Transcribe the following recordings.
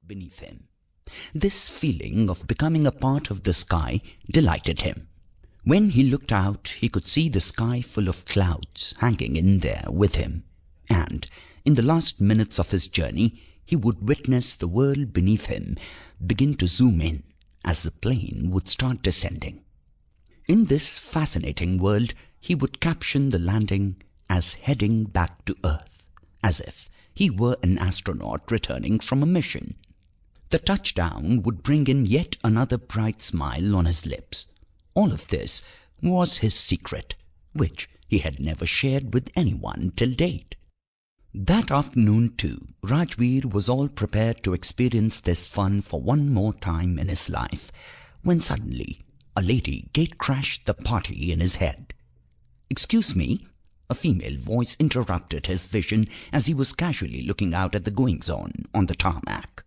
beneath him. This feeling of becoming a part of the sky delighted him. When he looked out, he could see the sky full of clouds hanging in there with him, and in the last minutes of his journey he would witness the world beneath him begin to zoom in as the plane would start descending. In this fascinating world, he would caption the landing as heading back to Earth, as if he were an astronaut returning from a mission. The touchdown would bring in yet another bright smile on his lips. All of this was his secret, which he had never shared with anyone till date. That afternoon too, Rajveer was all prepared to experience this fun for one more time in his life, when suddenly a lady gate-crashed the party in his head. "Excuse me," a female voice interrupted his vision as he was casually looking out at the goings-on on the tarmac.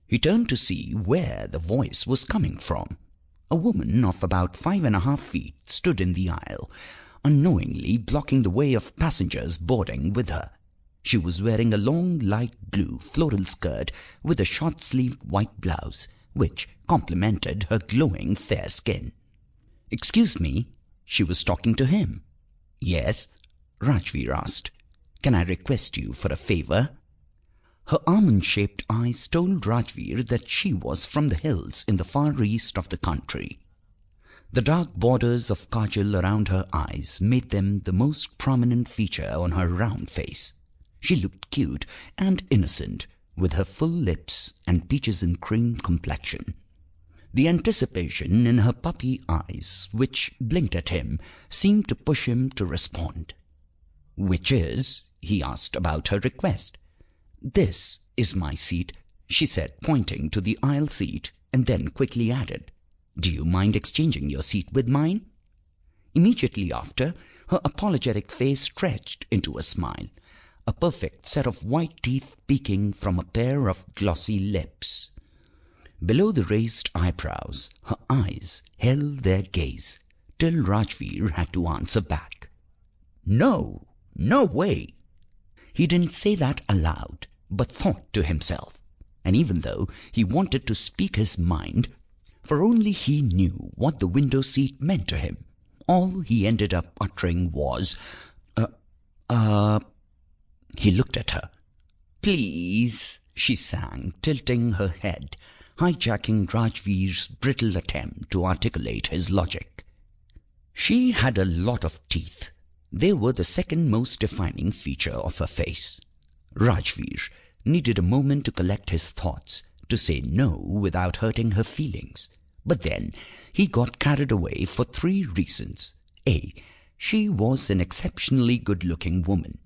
He turned to see where the voice was coming from. A woman of about 5.5 feet stood in the aisle, unknowingly blocking the way of passengers boarding with her. She was wearing a long light blue floral skirt with a short-sleeved white blouse, which complemented her glowing fair skin. "Excuse me," she was talking to him. "Yes," Rajveer asked. "Can I request you for a favor?" Her almond-shaped eyes told Rajveer that she was from the hills in the far east of the country. The dark borders of kajal around her eyes made them the most prominent feature on her round face. She looked cute and innocent, with her full lips and peaches and cream complexion. The anticipation in her puppy eyes, which blinked at him, seemed to push him to respond. "Which is?" he asked about her request. "This is my seat," she said, pointing to the aisle seat, and then quickly added, "Do you mind exchanging your seat with mine?" Immediately after, her apologetic face stretched into a smile, a perfect set of white teeth peeking from a pair of glossy lips. Below the raised eyebrows, her eyes held their gaze, till Rajveer had to answer back. "No, no way." He didn't say that aloud, but thought to himself, and even though he wanted to speak his mind, for only he knew what the window seat meant to him, all he ended up uttering was, He looked at her. "Please," she sang, tilting her head, hijacking Rajveer's brittle attempt to articulate his logic. She had a lot of teeth. They were the second most defining feature of her face. Rajveer needed a moment to collect his thoughts, to say no without hurting her feelings. But then he got carried away for 3 reasons. A. She was an exceptionally good-looking woman.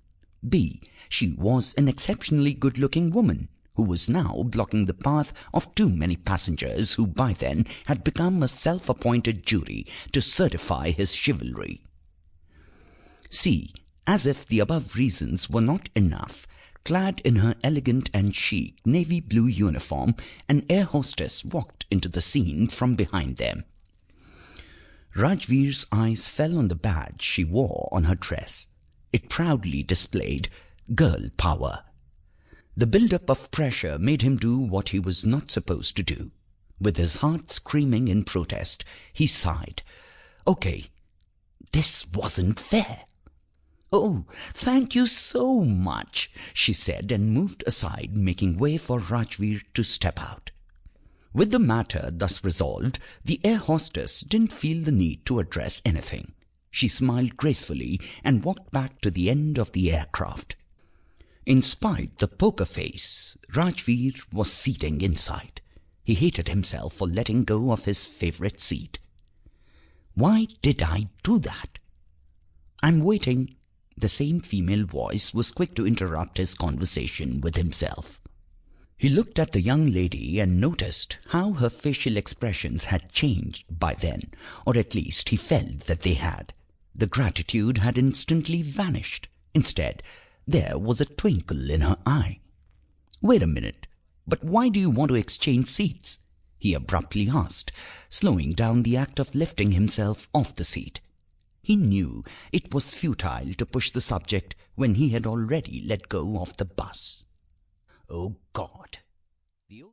B. She was an exceptionally good-looking woman who was now blocking the path of too many passengers who by then had become a self-appointed jury to certify his chivalry. C. As if the above reasons were not enough, clad in her elegant and chic navy blue uniform, an air hostess walked into the scene from behind them. Rajveer's eyes fell on the badge she wore on her dress. It proudly displayed girl power. The build-up of pressure made him do what he was not supposed to do. With his heart screaming in protest, he sighed. "Okay, this wasn't fair." "Oh, thank you so much," she said, and moved aside, making way for Rajveer to step out. With the matter thus resolved, the air hostess didn't feel the need to address anything. She smiled gracefully and walked back to the end of the aircraft. In spite the poker face, Rajveer was seething inside. He hated himself for letting go of his favorite seat. "Why did I do that?" "I'm waiting." The same female voice was quick to interrupt his conversation with himself. He looked at the young lady and noticed how her facial expressions had changed by then, or at least he felt that they had. The gratitude had instantly vanished. Instead, there was a twinkle in her eye. "Wait a minute, but why do you want to exchange seats?" he abruptly asked, slowing down the act of lifting himself off the seat. He knew it was futile to push the subject when he had already let go of the bus. Oh God,